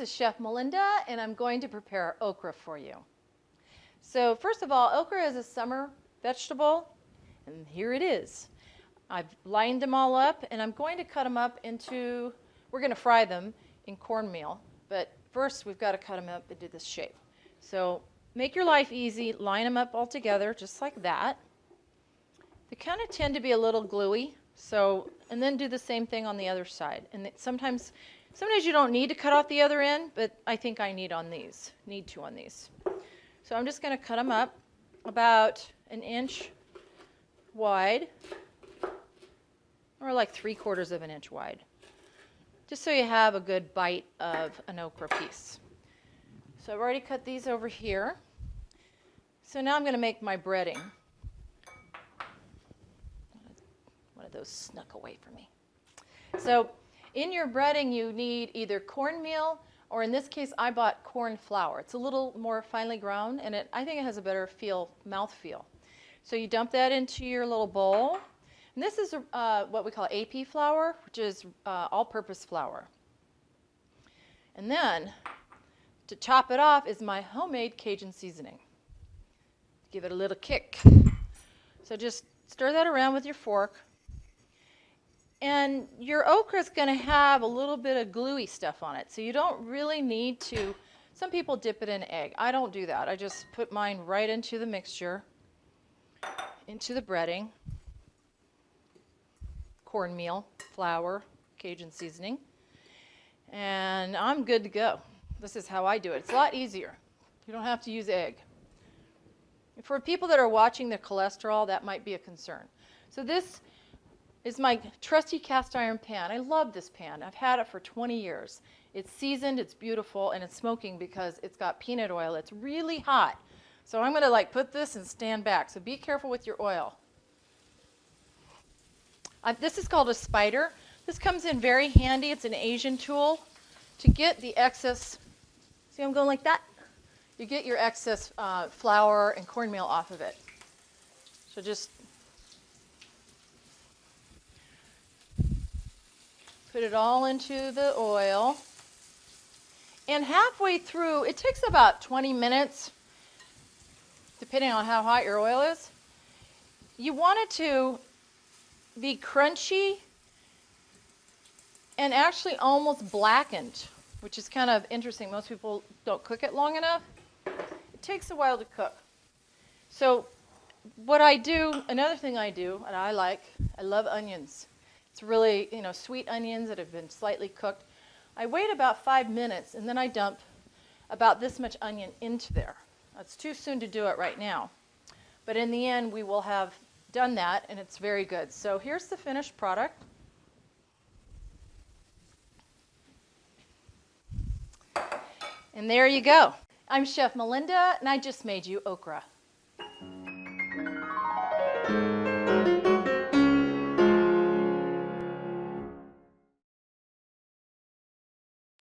this is Chef Melinda, and I'm going to prepare okra for you. So first of all, okra is a summer vegetable, and here it is. I've lined them all up, and I'm going to cut them up into, we're going to fry them in cornmeal, but first we've got to cut them up into this shape. So make your life easy, line them up all together, just like that. They kind of tend to be a little gluey, and then do the same thing on the other side. And sometimes you don't need to cut off the other end, but I think I need to on these. So I'm just going to cut them up about 1 inch wide, or like 3/4 of an inch wide, just so you have a good bite of an okra piece. So I've already cut these over here. So now I'm going to make my breading. One of those snuck away from me. So in your breading, you need either cornmeal, or in this case, I bought corn flour. It's a little more finely ground, and I think it has a better mouth feel. So you dump that into your little bowl. And this is what we call AP flour, which is all-purpose flour. And then, to top it off, is my homemade Cajun seasoning. Give it a little kick. So just stir that around with your fork. And your okra is going to have a little bit of gluey stuff on it, so you don't really need to. Some people dip it in egg. I don't do that. I just put mine right into the mixture, into the breading, cornmeal, flour, Cajun seasoning, and I'm good to go. This is how I do it. It's a lot easier. You don't have to use egg. For people that are watching their cholesterol, that might be a concern. So this is my trusty cast iron pan. I love this pan. I've had it for 20 years. It's seasoned, it's beautiful, and it's smoking because it's got peanut oil. It's really hot. So I'm going to put this and stand back. So be careful with your oil. This is called a spider. This comes in very handy. It's an Asian tool to get the excess. See, I'm going like that? You get your excess flour and cornmeal off of it. So just put it all into the oil. And halfway through, it takes about 20 minutes, depending on how hot your oil is. You want it to be crunchy and actually almost blackened, which is kind of interesting. Most people don't cook it long enough. It takes a while to cook. So what I do, another thing I do, and I love onions. It's really, sweet onions that have been slightly cooked. I wait about 5 minutes, and then I dump about this much onion into there. It's too soon to do it right now. But in the end, we will have done that, and it's very good. So here's the finished product. And there you go. I'm Chef Melinda, and I just made you okra.